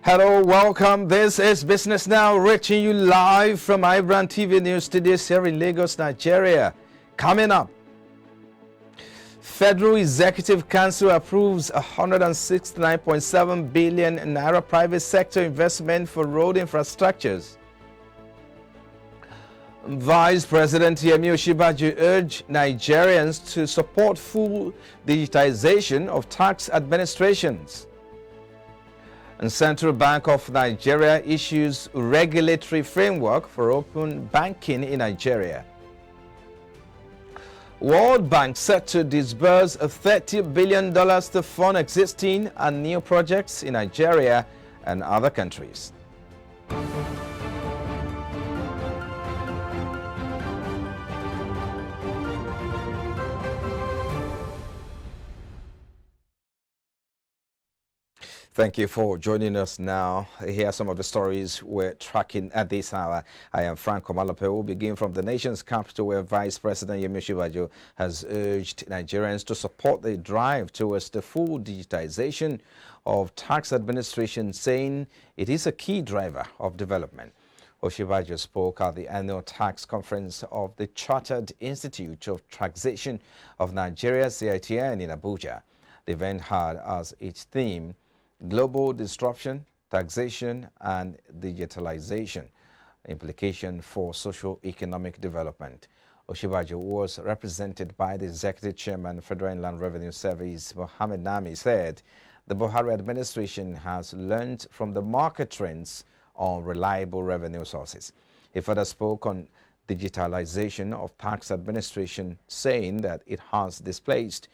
Hello, welcome. This is Business Now, reaching you live from IBrandTV News Studios here in Lagos, Nigeria. Coming up, Federal Executive Council approves 169.7 billion naira private sector investment for road infrastructures. Vice President YUSUF urged Nigerians to support full digitization of tax administrations. And Central Bank of Nigeria issues regulatory framework for open banking in Nigeria. World Bank set to disburse $30 billion to fund existing and new projects in Nigeria and other countries. Thank you for joining us now. Here are some of the stories we're tracking at this hour. I am Frank Omalope. We'll begin from the nation's capital, where Vice President YUSUF has urged Nigerians to support the drive towards the full digitization of tax administration, saying it is a key driver of development. YUSUF spoke at the annual tax conference of the Chartered Institute of Taxation of Nigeria, CITN, in Abuja. The event had as its theme Global Disruption, Taxation and Digitalization, Implication for Socio-Economic Development. YUSUF was represented by the Executive Chairman, Federal Inland Revenue Service, Mohammed Nami, said the Buhari administration has learned from the market trends on reliable revenue sources. He further spoke on digitalization of tax administration, saying that it has displaced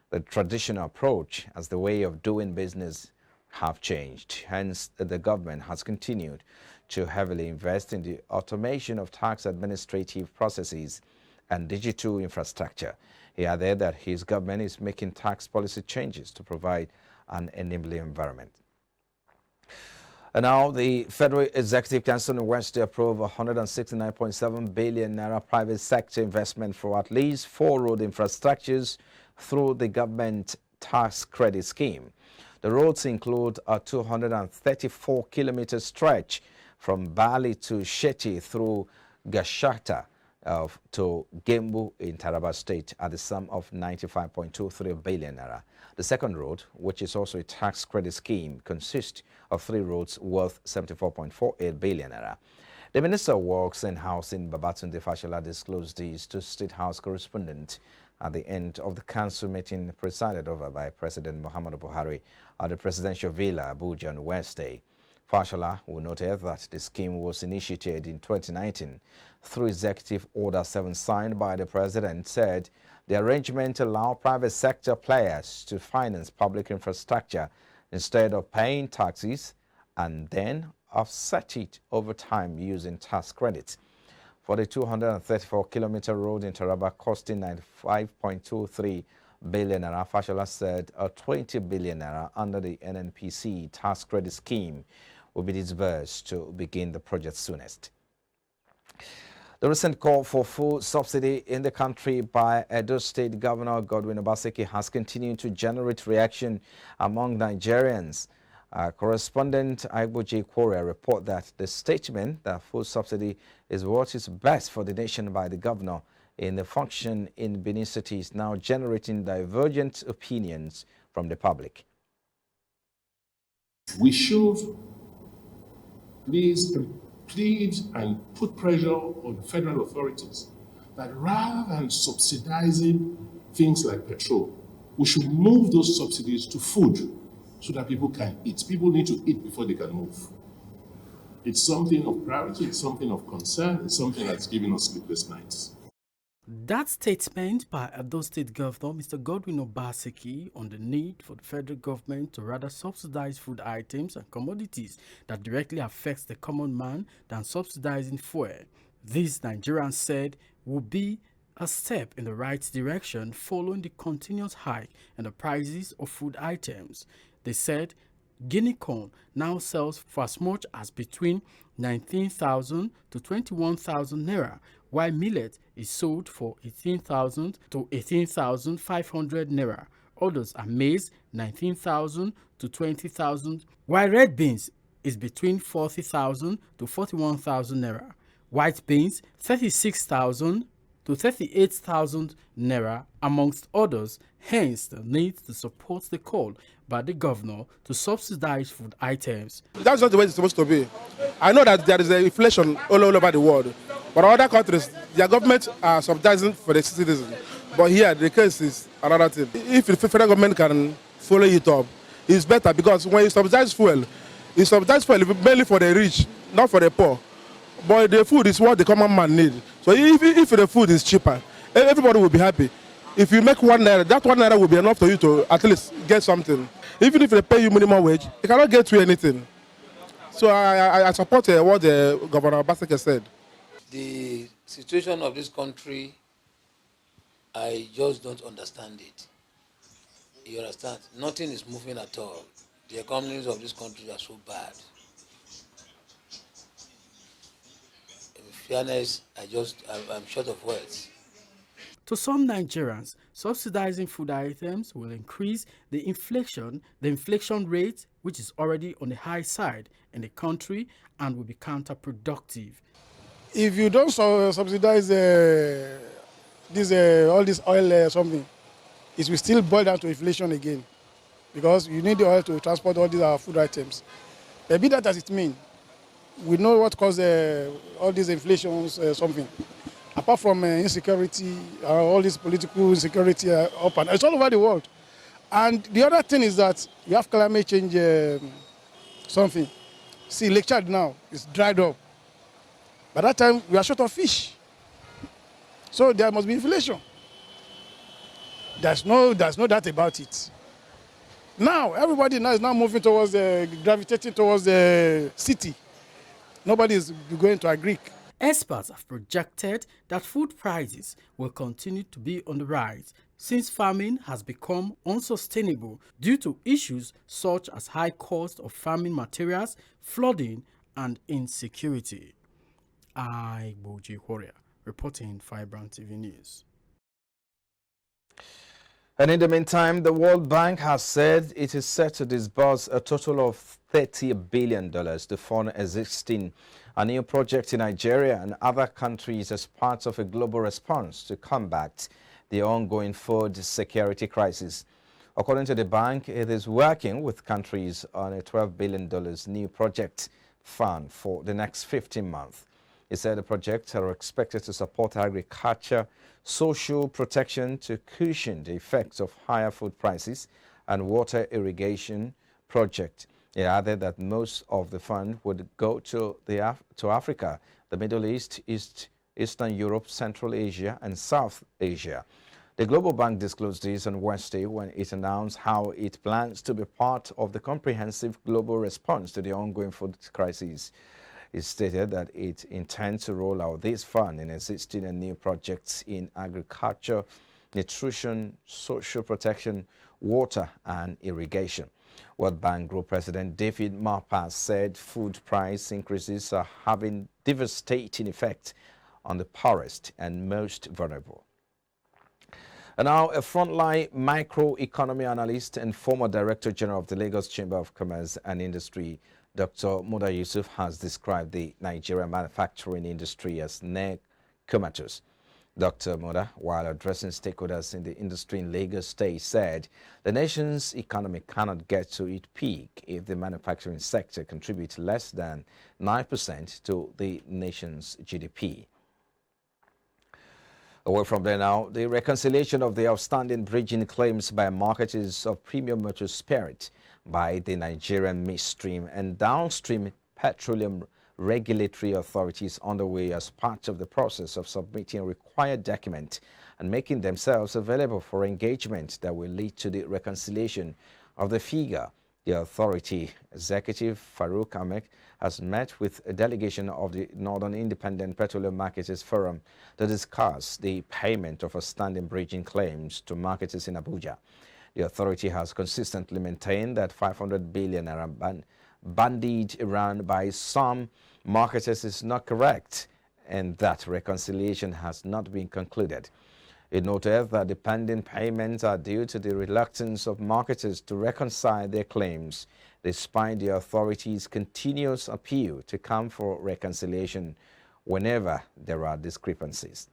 the traditional approach as the way of doing business have changed. Hence, the government has continued to heavily invest in the automation of tax administrative processes and digital infrastructure. He added that his government is making tax policy changes to provide an enabling environment. And now the Federal Executive Council on Wednesday approved 169.7 billion naira private sector investment for at least 4 road infrastructures through the government tax credit scheme. The roads include a 234-kilometer stretch from Bali to Sheti through Gashata to Gembu in Taraba State at the sum of 95.23 billion naira. The second road, which is also a tax credit scheme, consists of 3 roads worth 74.48 billion naira. The Minister of Works and Housing, Babatunde Fashola, disclosed these to State House correspondent at the end of the council meeting presided over by President Muhammadu Buhari at the Presidential Villa, Abuja, on Wednesday. Fashola will note that the scheme was initiated in 2019 through Executive Order 7 signed by the President. Said the arrangement allowed private sector players to finance public infrastructure instead of paying taxes and then offset it over time using tax credits. For the 234-kilometer road in Taraba costing 95.23 billion naira, Fashola said a 20 billion naira under the NNPC tax credit scheme will be disbursed to begin the project soonest. The recent call for full subsidy in the country by Edo State Governor Godwin Obaseki has continued to generate reaction among Nigerians. Correspondent Igboje Korea report that the statement that full subsidy is what is best for the nation by the governor in the function in Benin City is now generating divergent opinions from the public. We should please plead and put pressure on federal authorities that rather than subsidizing things like petrol, we should move those subsidies to food so that people can eat. People need to eat before they can move. It's something of priority, it's something of concern, it's something that's giving us sleepless nights. That statement by Edo State Governor Mr. Godwin Obaseki on the need for the federal government to rather subsidize food items and commodities that directly affects the common man than subsidizing fuel. This, Nigerians said, would be a step in the right direction following the continuous hike in the prices of food items. They said Guinea corn now sells for as much as between 19,000 to 21,000 naira, while millet is sold for 18,000 to 18,500 naira. Others are maize 19,000 to 20,000, while red beans is between 40,000 to 41,000 naira. White beans, 36,000 to 38,000 naira, amongst others. Hence, the need to support the call by the governor to subsidize food items. That's not the way it's supposed to be. I know that there is inflation all over the world, but other countries, their governments are subsidizing for the citizens. But here, the case is another thing. If the federal government can follow it up, it's better, because when you subsidize fuel mainly for the rich, not for the poor. But the food is what the common man needs. So if the food is cheaper, everybody will be happy. If you make 1 naira, that 1 naira will be enough for you to at least get something. Even if they pay you minimum wage, you cannot get you anything. So I support what the Governor OBASEKI'S said. The situation of this country, I just don't understand it. You understand? Nothing is moving at all. The economies of this country are so bad. In fairness, I'm short of words. To some Nigerians, subsidizing food items will increase the inflation rate, which is already on the high side in the country, and will be counterproductive. If you don't subsidize all this oil something, it will still boil down to inflation again, because you need the oil to transport all these food items. Be that as it means, we know what causes all these inflations something. Apart from insecurity, all this political insecurity up and it's all over the world. And the other thing is that you have climate change something. See, Lake Chad now is dried up. By that time, we are short of fish. So there must be inflation. There's no doubt about it. Now, everybody now is now moving towards, gravitating towards the city. Nobody is going to agree. Experts have projected that food prices will continue to be on the rise since farming has become unsustainable due to issues such as high cost of farming materials, flooding, and insecurity. Boji Warrior, reporting for IBrandTV News. And in the meantime, the World Bank has said it is set to disburse a total of $30 billion to fund existing a new project in Nigeria and other countries as part of a global response to combat the ongoing food security crisis. According to the bank, it is working with countries on a $12 billion new project fund for the next 15 months. It said the projects are expected to support agriculture, social protection to cushion the effects of higher food prices, and water irrigation project. It added that most of the fund would go to Africa, the Middle East, Eastern Europe, Central Asia, and South Asia. The Global Bank disclosed this on Wednesday when it announced how it plans to be part of the comprehensive global response to the ongoing food crisis. It stated that it intends to roll out this fund in existing and new projects in agriculture, nutrition, social protection, water, and irrigation. World Bank Group President David Malpass said food price increases are having devastating effect on the poorest and most vulnerable. And now, a frontline microeconomy analyst and former Director General of the Lagos Chamber of Commerce and Industry, Dr. MUDA YUSUF, has described the Nigerian manufacturing industry as near comatose. Dr. MUDA, while addressing stakeholders in the industry in Lagos State, said the nation's economy cannot get to its peak if the manufacturing sector contributes less than 9% to the nation's GDP. Away from there now, the reconciliation of the outstanding bridging claims by marketers of premium motor spirit by the Nigerian midstream and downstream petroleum regulatory authorities underway as part of the process of submitting required documents and making themselves available for engagement that will lead to the reconciliation of the figure. The authority executive, Farouk Ahmed, has met with a delegation of the Northern Independent Petroleum Marketers Forum to discuss the payment of outstanding bridging claims to marketers in Abuja. The authority has consistently maintained that 500 billion are bandied around by some marketers is not correct and that reconciliation has not been concluded. It noted that the pending payments are due to the reluctance of marketers to reconcile their claims, despite the authorities' continuous appeal to come for reconciliation whenever there are discrepancies.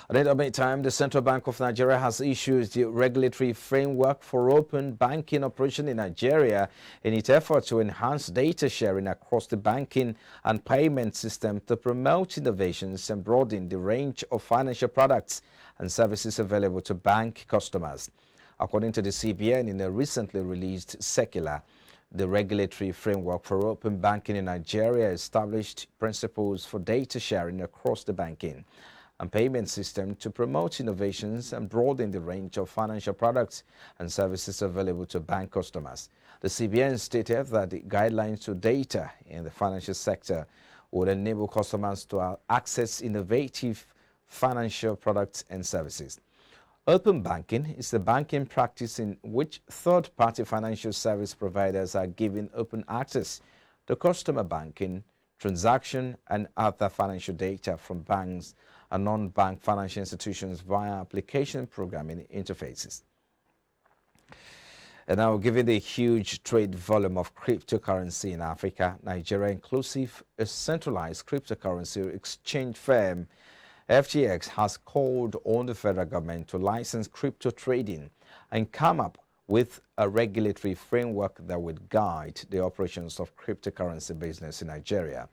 At the meantime, the Central Bank of Nigeria has issued the regulatory framework for open banking operation in Nigeria in its effort to enhance data sharing across the banking and payment system to promote innovations and broaden the range of financial products and services available to bank customers. According to the CBN in a recently released circular, the regulatory framework for open banking in Nigeria established principles for data sharing across the banking and payment system to promote innovations and broaden the range of financial products and services available to bank customers. The CBN stated that the guidelines to data in the financial sector would enable customers to access innovative financial products and services. Open banking is the banking practice in which third-party financial service providers are given open access to customer banking, transaction, and other financial data from banks and non-bank financial institutions via application programming interfaces. And now, given the huge trade volume of cryptocurrency in Africa, Nigeria Inclusive, a centralized cryptocurrency exchange firm, FTX, has called on the federal government to license crypto trading and come up with a regulatory framework that would guide the operations of cryptocurrency business in Nigeria.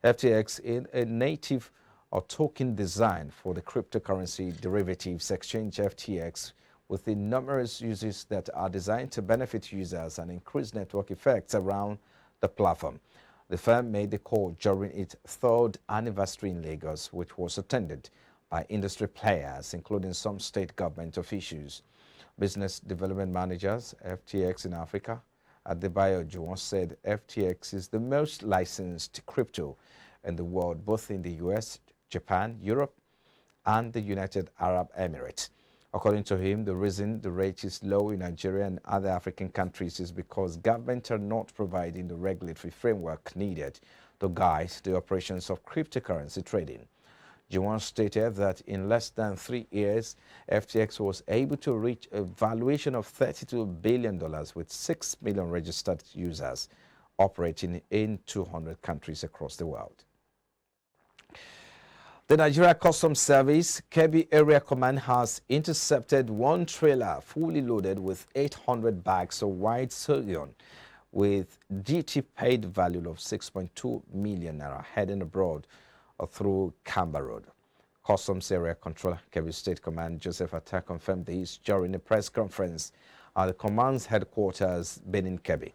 FTX is a native or token design for the cryptocurrency derivatives exchange FTX, with the numerous uses that are designed to benefit users and increase network effects around the platform. The firm made the call during its third anniversary in Lagos, which was attended by industry players, including some state government officials. Business development managers, FTX in Africa, Adebayo Juwon, said FTX is the most licensed crypto in the world, both in the US, Japan, Europe, and the United Arab Emirates. According to him, the reason the rate is low in Nigeria and other African countries is because governments are not providing the regulatory framework needed to guide the operations of cryptocurrency trading. Juwon stated that in less than 3 years, FTX was able to reach a valuation of $32 billion with 6 million registered users operating in 200 countries across the world. The Nigeria Customs Service KEBBI Area Command has intercepted one trailer fully loaded with 800 bags of white sorghum with duty paid value of 6.2 million naira heading abroad through Kamba Road. Customs Area Controller KEBBI State Command Joseph Atta confirmed this during a press conference at the command's headquarters in KEBBI.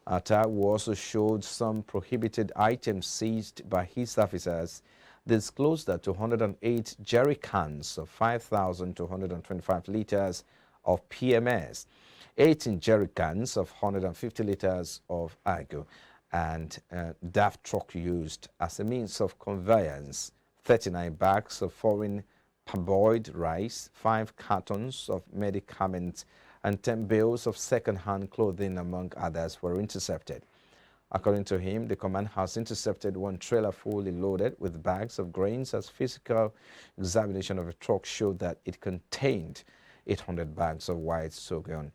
Atta, who also showed some prohibited items seized by his officers, disclosed that 208 jerry cans of 5,225 liters of PMS, 18 jerry cans of 150 liters of Ago, and DAF truck used as a means of conveyance, 39 bags of foreign parboiled rice, 5 cartons of medicaments, and 10 bales of second-hand clothing, among others, were intercepted. According to him, the command has intercepted one trailer fully loaded with bags of grains, as physical examination of a truck showed that it contained 800 bags of white sorghum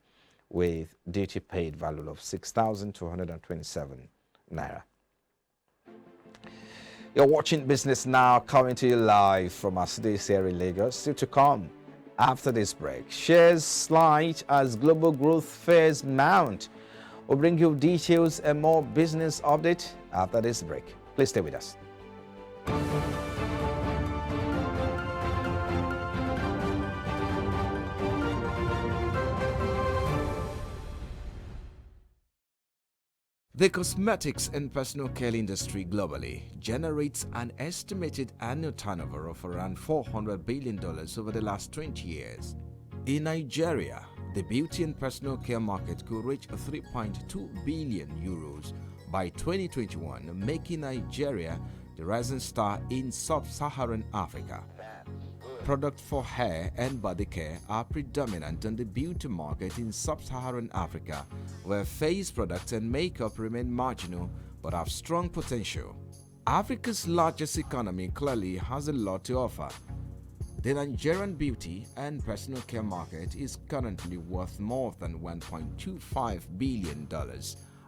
with duty paid value of 6,227 naira. You're watching Business Now, coming to you live from our studios here in Lagos. Still to come after this break. Shares slide as global growth fears mount. We'll bring you details and more business update after this break. Please stay with us. The cosmetics and personal care industry globally generates an estimated annual turnover of around $400 billion over the last 20 years. In Nigeria, the beauty and personal care market could reach 3.2 billion euros by 2021, making Nigeria the rising star in sub-Saharan Africa. Products for hair and body care are predominant on the beauty market in sub-Saharan Africa, where face products and makeup remain marginal but have strong potential. Africa's largest economy clearly has a lot to offer. The Nigerian beauty and personal care market is currently worth more than $1.25 billion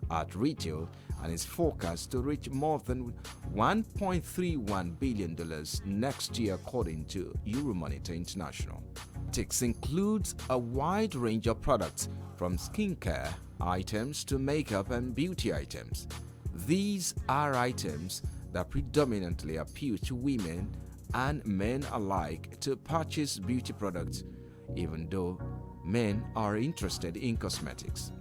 at retail and is forecast to reach more than $1.31 billion next year according to Euromonitor International. It includes a wide range of products from skincare items to makeup and beauty items. These are items that predominantly appeal to women and men alike to purchase beauty products, even though men are interested in cosmetics.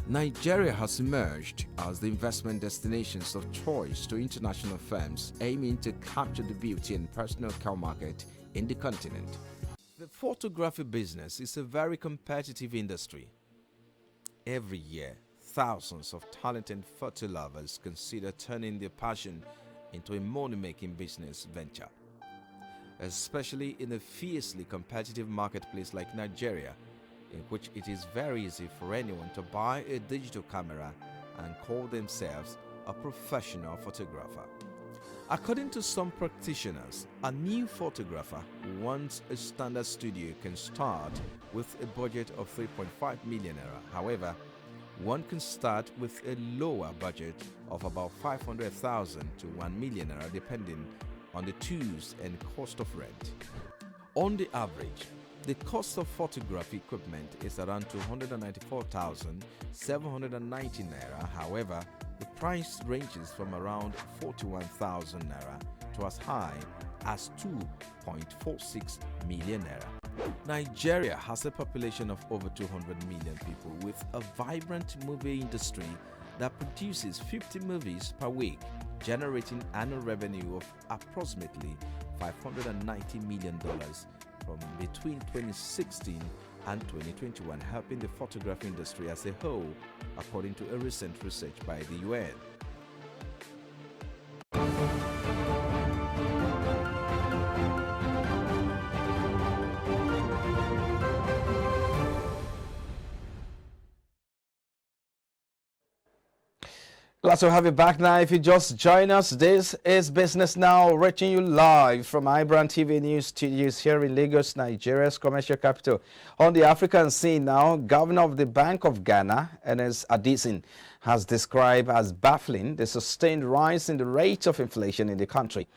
Nigeria has emerged as the investment destinations of choice to international firms aiming to capture the beauty and personal care market in the continent. The photography business is a very competitive industry. Every year, thousands of talented photo lovers consider turning their passion into a money-making business venture. Especially in a fiercely competitive marketplace like Nigeria, in which it is very easy for anyone to buy a digital camera and call themselves a professional photographer. According to some practitioners, a new photographer who wants a standard studio can start with a budget of 3.5 million naira. However, one can start with a lower budget of about 500,000 to 1 million naira depending on the tools and cost of rent. On the average, the cost of photography equipment is around 294,790 naira. However, the price ranges from around 41,000 naira to as high as 2.46 million naira. Nigeria has a population of over 200 million people with a vibrant movie industry that produces 50 movies per week, generating annual revenue of approximately $590 million from between 2016 and 2021, helping the photography industry as a whole, according to a recent research by the UN. Glad to have you back now. If you just join us, this is Business Now, reaching you live from IBrandTV News Studios here in Lagos, Nigeria's commercial capital. On the African scene now, Governor of the Bank of Ghana, Ernest Adison, has described as baffling the sustained rise in the rate of inflation in the country.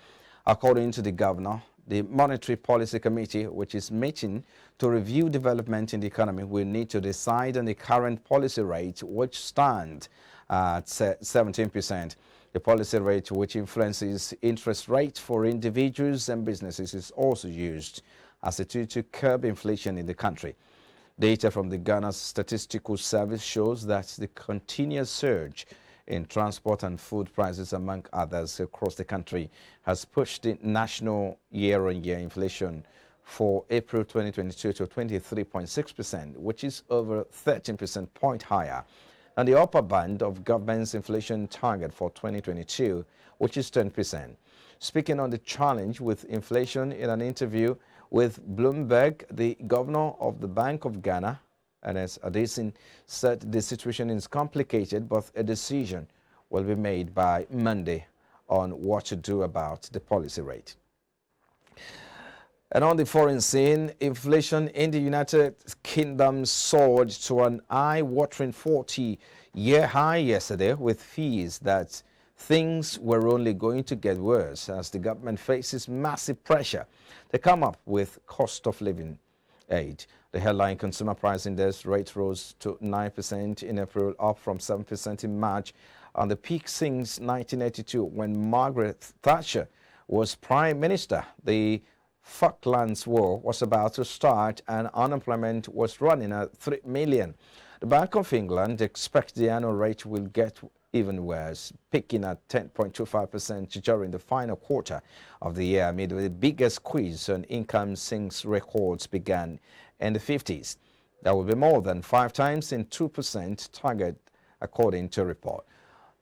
According to the governor, the Monetary Policy Committee, which is meeting to review development in the economy, will need to decide on the current policy rate, which stands at 17%. The policy rate, which influences interest rates for individuals and businesses, is also used as a tool to curb inflation in the country. Data from the Ghana Statistical Service shows that the continuous surge in transport and food prices, among others, across the country has pushed the national year-on-year inflation for April 2022 to 23.6%, which is over 13% point higher and the upper band of government's inflation target for 2022, which is 10%. Speaking on the challenge with inflation in an interview with Bloomberg, the governor of the Bank of Ghana, Ernest Adison, said the situation is complicated, but a decision will be made by Monday on what to do about the policy rate. And on the foreign scene, inflation in the United Kingdom soared to an eye-watering 40-year high yesterday, with fears that things were only going to get worse as the government faces massive pressure to come up with cost of living aid. The headline consumer price index rate rose to 9% in April, up from 7% in March, on the peak since 1982 when Margaret Thatcher was Prime Minister. The Falklands War was about to start and unemployment was running at 3 million. The Bank of England expects the annual rate will get even worse, peaking at 10.25% during the final quarter of the year amid the biggest squeeze on income since records began in the 50s. That will be more than 5 times in 2% target, according to a report.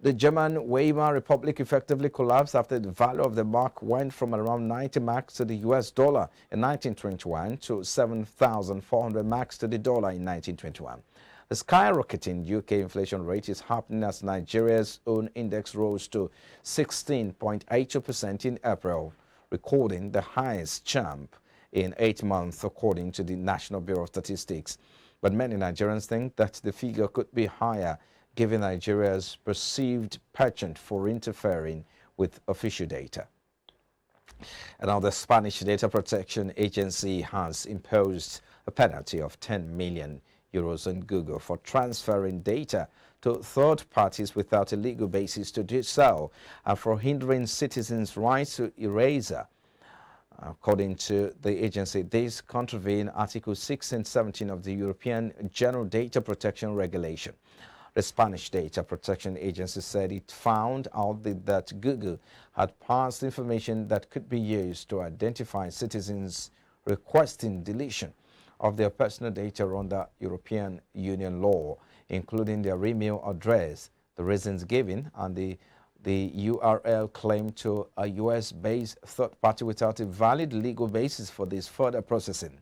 The German Weimar Republic effectively collapsed after the value of the mark went from around 90 marks to the US dollar in 1921 to 7,400 marks to the dollar in 1921. The skyrocketing UK inflation rate is happening as Nigeria's own index rose to 16.82% in April, recording the highest jump in 8 months, according to the National Bureau of Statistics. But many Nigerians think that the figure could be higher, given Nigeria's perceived penchant for interfering with official data. And now the Spanish Data Protection Agency has imposed a penalty of 10 million euros on Google for transferring data to third parties without a legal basis to do so, and for hindering citizens' rights to erasure. According to the agency, this contravenes Article 6 and 17 of the European General Data Protection Regulation. The Spanish Data Protection Agency said it found out that Google had passed information that could be used to identify citizens requesting deletion of their personal data under European Union law, including their email address, the reasons given, and the URL claimed to a US-based third party without a valid legal basis for this further processing.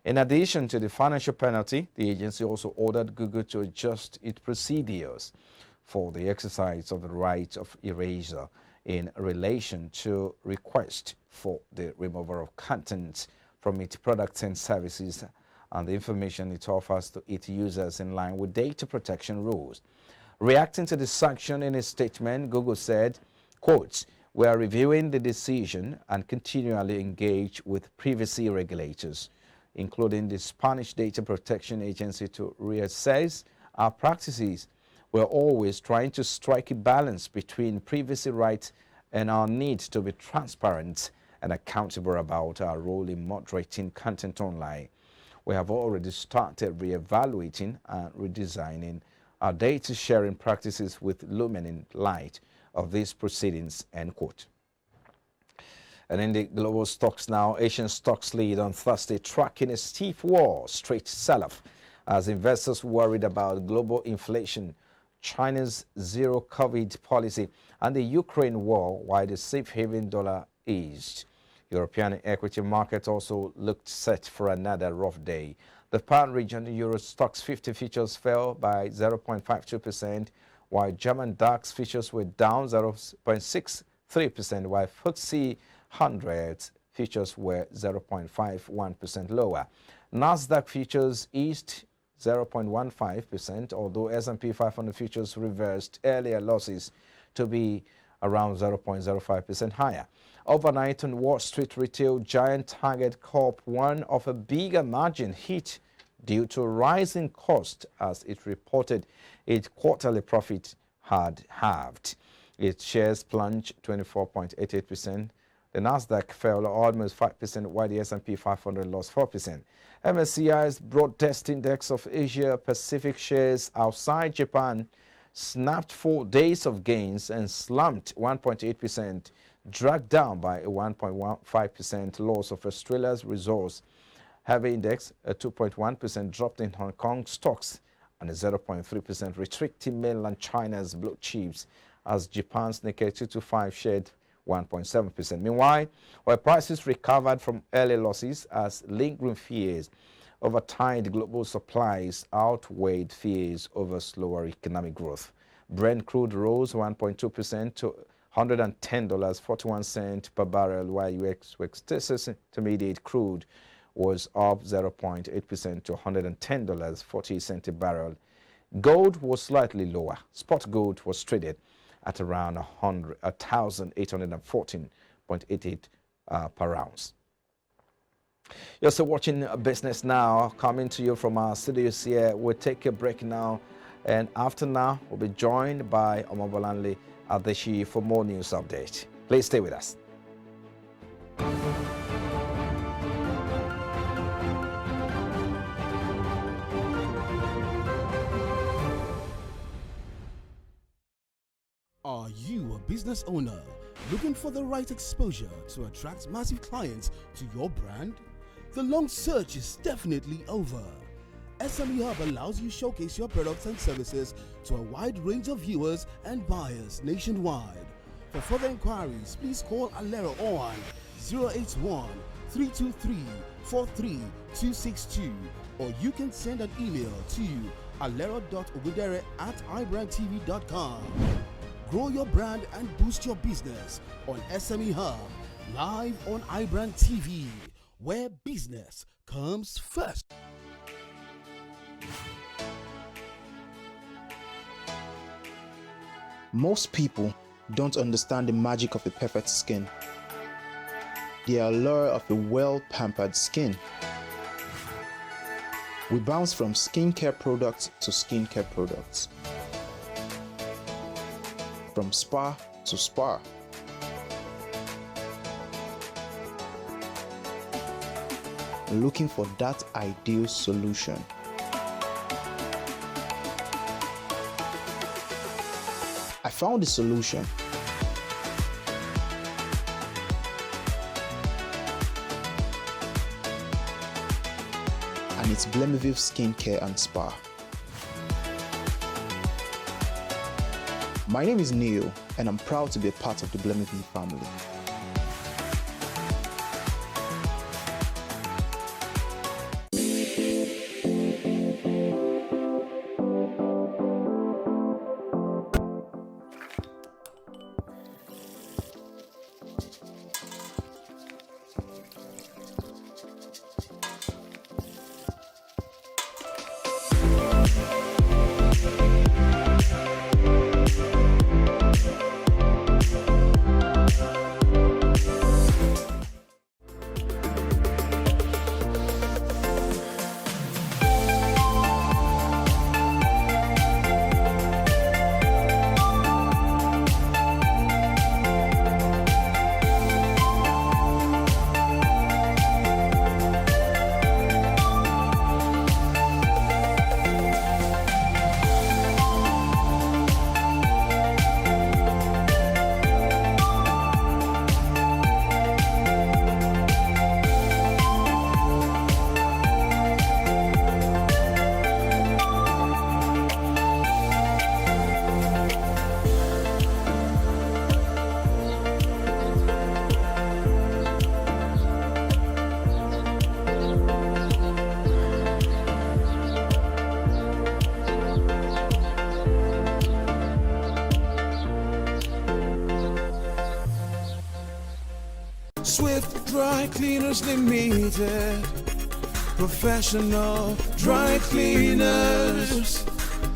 In addition to the financial penalty, the agency also ordered Google to adjust its procedures for the exercise of the right of erasure in relation to requests for the removal of content from its products and services and the information it offers to its users in line with data protection rules. Reacting to the sanction in a statement, Google said, quote, "We are reviewing the decision and continually engage with privacy regulators, including the Spanish Data Protection Agency, to reassess our practices. We're always trying to strike a balance between privacy rights and our need to be transparent and accountable about our role in moderating content online. We have already started re-evaluating and redesigning our data sharing practices with Lumen in light of these proceedings," end quote. And in the global stocks now, Asian stocks lead on Thursday, tracking a steep Wall Street sell-off as investors worried about global inflation, China's zero-COVID policy, and the Ukraine war, while the safe haven dollar eased. European equity markets also looked set for another rough day. The pound region Euro Stoxx 50 futures fell by 0.52%, while German DAX futures were down 0.63%, while FTSE 100 futures were 0.51% lower. Nasdaq futures eased 0.15%, although S&P 500 futures reversed earlier losses to be around 0.05% higher. Overnight on Wall Street, retail giant Target Corp warned of a bigger margin hit due to rising cost as it reported its quarterly profit had halved. Its shares plunged 24.88%. The Nasdaq fell almost 5%, while the S&P 500 lost 4%. MSCI's broad-based index of Asia-Pacific shares outside Japan snapped 4 days of gains and slumped 1.8%, dragged down by a 1.15% loss of Australia's resource heavy index. A 2.1% drop in Hong Kong stocks and a 0.3% retreat in mainland China's blue chips as Japan's Nikkei 225 shed 1.7%. Meanwhile, while prices recovered from early losses as lingering fears over tight global supplies outweighed fears over slower economic growth. Brent crude rose 1.2% to $110.41 per barrel, while West Texas Intermediate crude was up 0.8% to $110.40 a barrel. Gold was slightly lower. Spot gold was traded at around 1,814.88 per ounce. You're still watching Business Now, coming to you from our studios here. We'll take a break now, and after now, we'll be joined by Omobolanle Adeshi for more news update. Please stay with us. Are you a business owner looking for the right exposure to attract massive clients to your brand? The long search is definitely over. SME Hub allows you to showcase your products and services to a wide range of viewers and buyers nationwide. For further inquiries, please call Alero on 081 323 43262, or you can send an email to alero.ogudere@ibrandtv.com. Grow your brand and boost your business on SME Hub, live on IBrandTV. where business comes first. Most people don't understand the magic of a perfect skin, the allure of a well-pampered skin. We bounce from skincare products to skincare products, from spa to spa. Looking for that ideal solution. I found the solution. And it's Blemiviv Skincare and Spa. My name is Neil, and I'm proud to be a part of the Blemiviv family. Swift Dry Cleaners Limited, professional dry cleaners,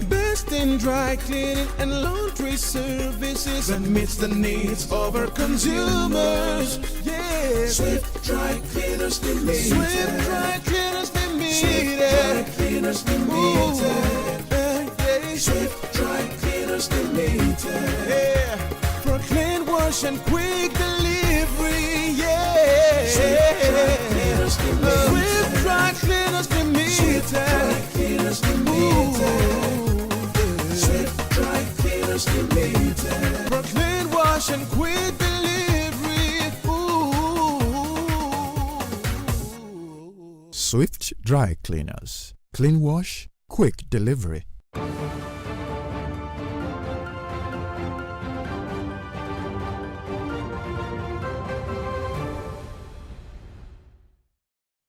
best in dry cleaning and laundry services, and meets the needs of our consumers. Yeah, Swift Dry Cleaners Limited. Swift Dry Cleaners Limited. Swift Dry Cleaners Limited. Yeah. Swift Dry Cleaners Limited. Yeah, for clean wash and quick delivery. Yeah, Swift Dry Cleaners Limited. Swift Dry Cleaners Limited. Swift Dry Cleaners Limited. For clean wash and quick delivery. Swift Dry Cleaners. Clean wash, quick delivery.